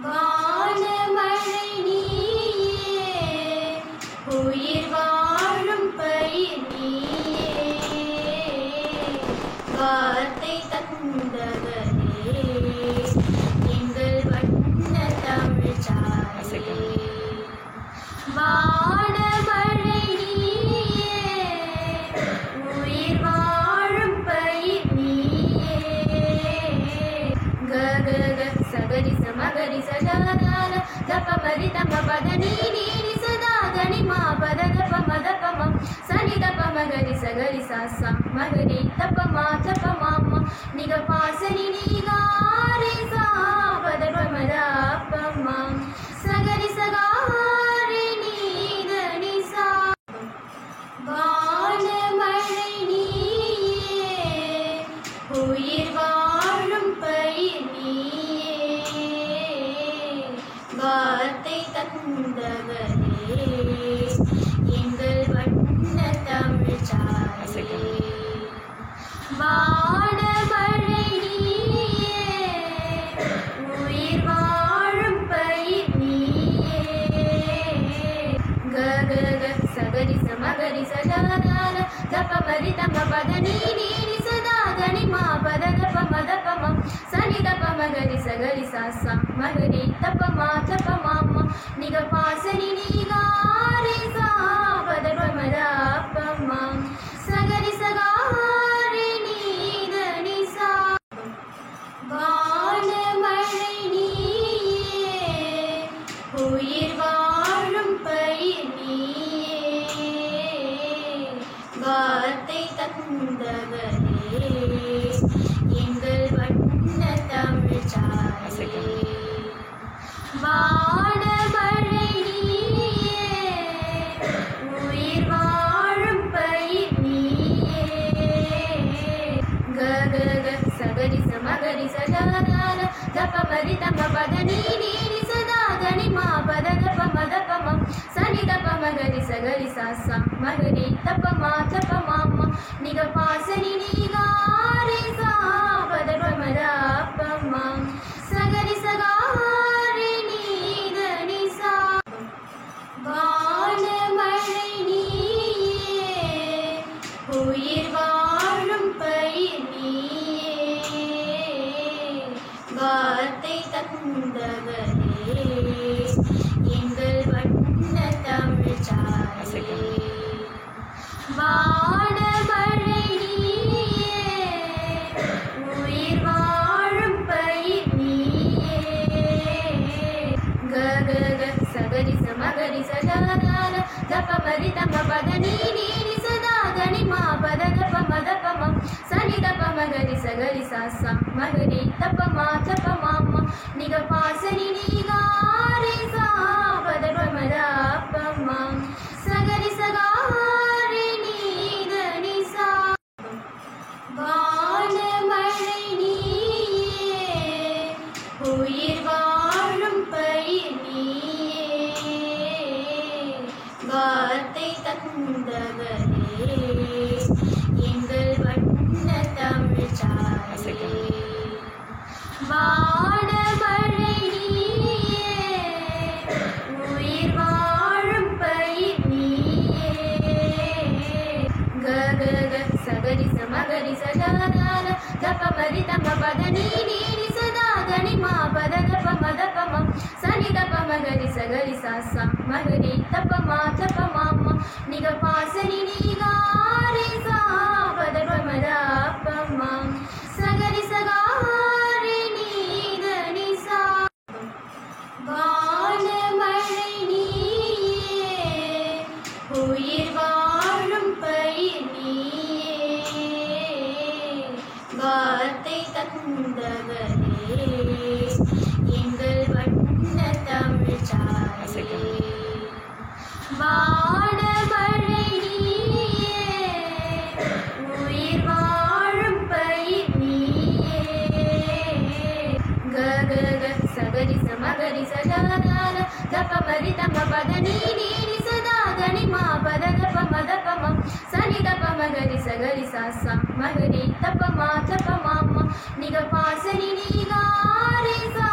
வானமழை நீயே, உயிர் வாழும் பயிர் நீயே, வார்த்தை தந்தவரே எங்கள் வண்ண தமிழ் சாயே. வானமழை நீயே, உயிர் வாழும் பயிர் நீயே, கக சகரி சமகரி சதாதார தப மரி தம பத நீ சதா கணி மா பத தப மத பமம் சனி தப மகரி சகரி சாசா மகரி தப மாமா நிக பாசனி நீகாரி சா பத பமத பமம் சகரி சகாரி நீத நிசா. வானமழை நீயே, உயிர் வாழும் பயிர் நீயே, வார்த்தை தந்தவரே எங்கள் வண்ண தமிழ் சாயே. வானமழை நீயே, உயிர் வாழும் பயிர் நீயே, கக சகரி சமகரி சதாதார தப மரி தம பத நீ சதா கணி மா பத தப மத பமம் சனி தப மகரி சகரி சாசா மகரி தப மாமா நிக பாசனி நீகாரி சா பத பமத பமம் சகரி சகாரி நீத நிசா. வானமழை நீயே, உயிர் வாழும் பயிர் நீயே, வார்த்தை தந்தவரே எங்கள் வண்ண தமிழ் சாயே. வானமழை நீயே, உயிர் வாழும் பயிர் நீயே, கக சகரி சமகரி சதாதார தப மரி தம பத நீ சதா கணி மா பத தப மத பமம் சனி தப மகரி சகரி சாசா மகரி தப மாமா நிக பாசனி நீகாரி சா பத பமத பமம் சகரி சகாரி நீத நிசா. வானமழை நீயே, உயிர் வாழும் பயிர் நீயே, வார்த்தை தந்தவரே எங்கள் வண்ண தமிழ் சாயே. வானமழை நீயே, உயிர் வாழும் பயிர் நீயே, கக சகரி சமகரி சதாதார தப மரி தம பத நீ சதா கணி மா பத தப மத பமம் சனி தப மகரி சகரி சாசா மகரி தப மாமா நிக பாசனி நீகாரி சா பத பமத பமம் சகரி சகாரி நீத நிசா. வானமழை நீயே, உயிர் வாழும் பயிர் நீயே, வார்த்தை தந்தவரே எங்கள் வண்ண தமிழ் சாயே. வானமழை நீயே, உயிர் வாழும் பயிர் நீயே, கக சகரி சமகரி சதாதார தப மரி தம பத நீ சதா கணி மா பத தப மத பமம் சனி தப மகரி சகரி சாசா மகரி தப மாமா நிக பாசனி நீகாரி சா பத பமத பமம் சகரி சகாரி நீத நிசா. வானமழை நீயே, உயிர் வாழும் பயிர் நீயே, வார்த்தை தந்தவரே எங்கள் வண்ண தமிழ் சாயே. வானமழை நீயே, உயிர் வாழும் பயிர் நீயே, கக சகரி சமகரி சதாதார தப மரி தம பத நீ சதா கணி மா பத தப மத பமம் சனி தப மகரி சகரி சாசா மகரி தப மாமா நிக பாசனி நீகாரி சா பத பமத பமம் சகரி சகாரி நீத நிசா. வானமழை நீயே, உயிர் வாழும் பயிர் நீயே, வார்த்தை தந்தவரே எங்கள் வண்ண தமிழ் சாயே. வானமழை நீயே, உயிர் வாழும் பயிர் நீயே, கக சகரி சமகரி சதாதார தப மரி தம பத நீ சதா கணி மா பத தப மத பமம் சனி தப மகரி சகரி சாசா மகரி தப மாமா நிக பாசனி நீகாரி சா